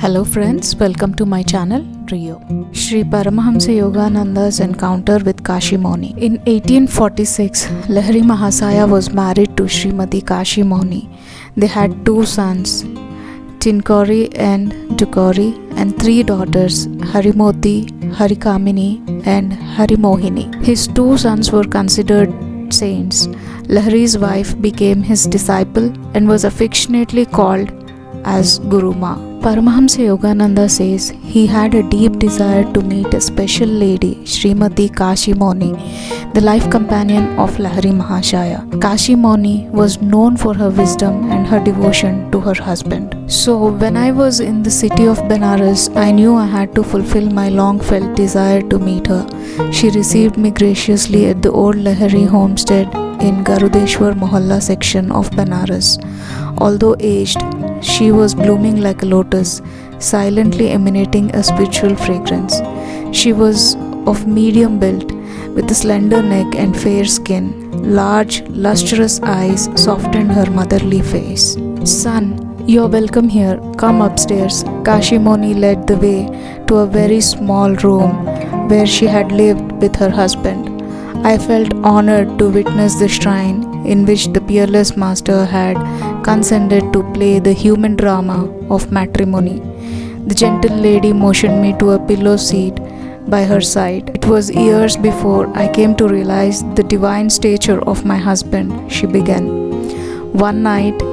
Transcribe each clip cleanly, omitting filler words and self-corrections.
Hello friends, welcome to my channel Kriya. Sri Paramahansa Yogananda's encounter with Kashimoni. In 1846, Lahiri Mahasaya was married to Srimati Kashi Moni. They had two sons, Tinkori and Dukori, and three daughters, Harimoti, Harikamini and Harimohini. His two sons were considered saints. Lahiri's wife became his disciple and was affectionately called as Guruma. Paramahansa Yogananda says he had a deep desire to meet a special lady, Srimati Kashi Moni, the life companion of Lahiri Mahasaya. Kashimoni was known for her wisdom and her devotion to her husband. So when I was in the city of Benares, I knew I had to fulfill my long-felt desire to meet her. She received me graciously at the old Lahiri homestead in Garudeshwar Mohalla section of Benares. Although aged, she was blooming like a lotus, silently emanating a spiritual fragrance. She was of medium build, with a slender neck and fair skin. Large, lustrous eyes softened her motherly face. "Son, you're welcome here. Come upstairs." Kashimoni led the way to a very small room where she had lived with her husband. I felt honored to witness the shrine in which the peerless master had consented to play the human drama of matrimony. The gentle lady motioned me to a pillow seat by her side. "It was years before I came to realize the divine stature of my husband," she began. "One night,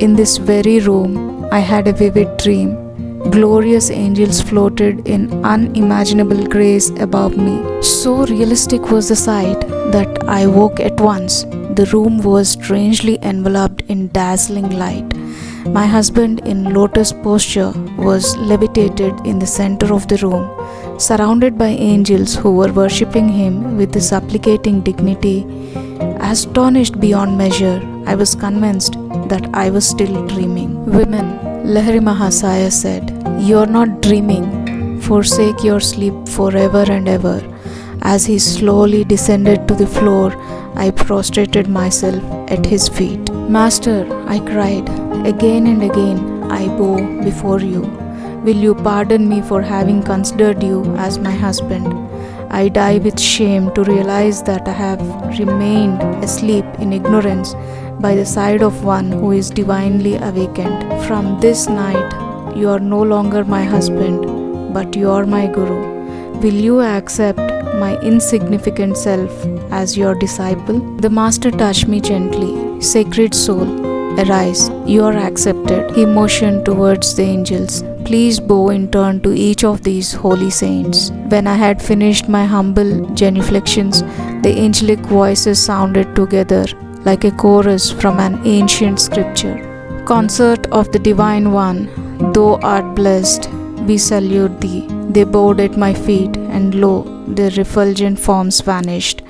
in this very room, I had a vivid dream. Glorious angels floated in unimaginable grace above me. So realistic was the sight that I woke at once. The room was strangely enveloped in dazzling light. My husband, in lotus posture, was levitated in the center of the room, surrounded by angels who were worshipping him with a supplicating dignity. Astonished beyond measure, I was convinced that I was still dreaming." Women, Lahiri Mahasaya said, "You're not dreaming. Forsake your sleep forever and ever." As he slowly descended to the floor, I prostrated myself at his feet. "Master," I cried, "again and again I bow before you. Will you pardon me for having considered you as my husband? I die with shame to realize that I have remained asleep in ignorance by the side of one who is divinely awakened. From this night, you are no longer my husband, but you are my Guru. Will you accept my insignificant self as your disciple?" The master touched me gently. "Sacred soul, arise, you are accepted." He motioned towards the angels. "Please bow in turn to each of these holy saints." When I had finished my humble genuflections, the angelic voices sounded together like a chorus from an ancient scripture. "Consort of the Divine One, thou art blessed, we salute thee." They bowed at my feet, and lo, their refulgent forms vanished.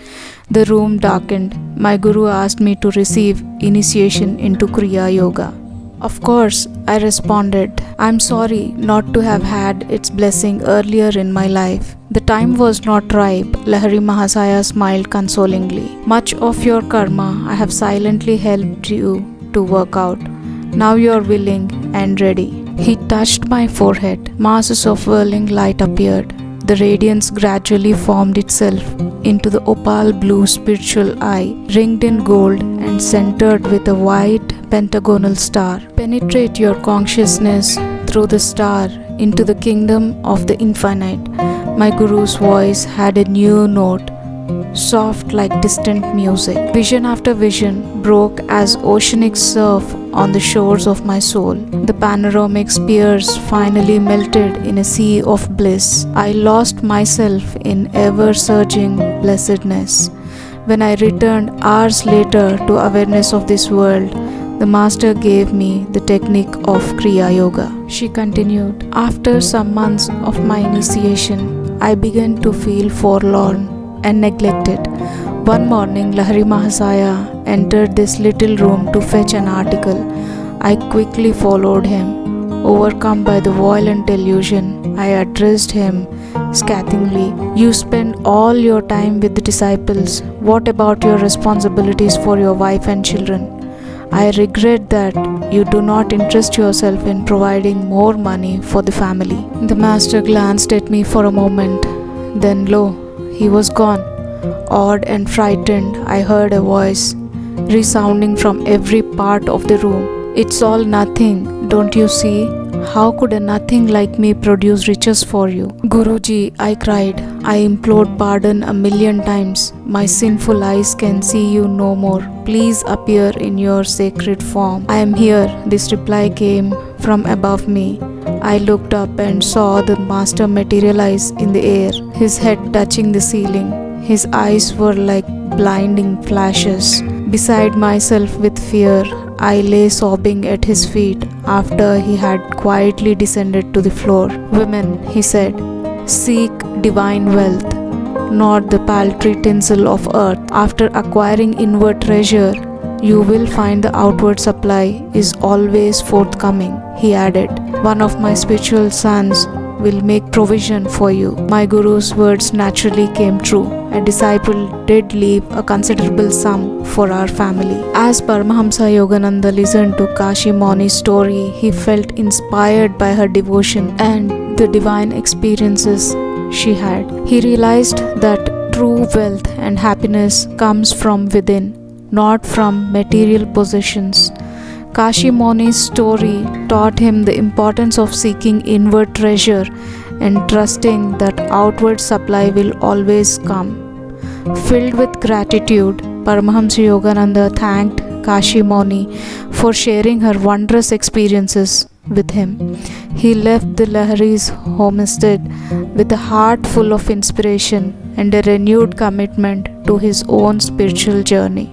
The room darkened. My Guru asked me to receive initiation into kriyayoga. "Of course," I responded. "I'm sorry not to have had its blessing earlier in my life. The time was not ripe." Lahiri Mahasaya smiled consolingly. "Much of your karma I have silently helped you to work out. Now you are willing and ready." He touched my forehead. Masses of whirling light appeared. The radiance gradually formed itself into the opal blue spiritual eye, ringed in gold and centered with a white pentagonal star. "Penetrate your consciousness through the star into the kingdom of the infinite." My Guru's voice had a new note, soft like distant music. Vision after vision broke as oceanic surf on the shores of my soul. The panoramic spheres finally melted in a sea of bliss. I lost myself in ever-surging blessedness. When I returned hours later to awareness of this world, the master gave me the technique of kriyayoga. She continued, "After some months of my initiation, I began to feel forlorn and neglected. One morning, Lahiri Mahasaya entered this little room to fetch an article. I quickly followed him. Overcome by the violent delusion, I addressed him scathingly. "You spend all your time with the disciples. What about your responsibilities for your wife and children?" I regret that you do not interest yourself in providing more money for the family." The master glanced at me for a moment. Then lo, he was gone. Awed and frightened, I heard a voice resounding from every part of the room. "It's all nothing, don't you see? How could a nothing like me produce riches for you?" "Guruji," I cried, "I implored pardon 1,000,000 times. My sinful eyes can see you no more. Please appear in your sacred form." "I am here," this reply came from above me. I looked up and saw the master materialize in the air, his head touching the ceiling. His eyes were like blinding flashes. Beside myself with fear, I lay sobbing at his feet after he had quietly descended to the floor. "Women," he said, "seek divine wealth, not the paltry tinsel of earth. After acquiring inward treasure, you will find the outward supply is always forthcoming." He added, "One of my spiritual sons will make provision for you." My guru's words naturally came true. A disciple did leave a considerable sum for our family. As Paramahansa Yogananda listened to Kashi Moni's story, he felt inspired by her devotion and the divine experiences she had. He realized that true wealth and happiness comes from within, not from material possessions. Kashi Moni's story taught him the importance of seeking inward treasure and trusting that outward supply will always come. Filled with gratitude, Paramahansa Yogananda thanked Kashi Moni for sharing her wondrous experiences with him. He left the Lahari's homestead with a heart full of inspiration and a renewed commitment to his own spiritual journey.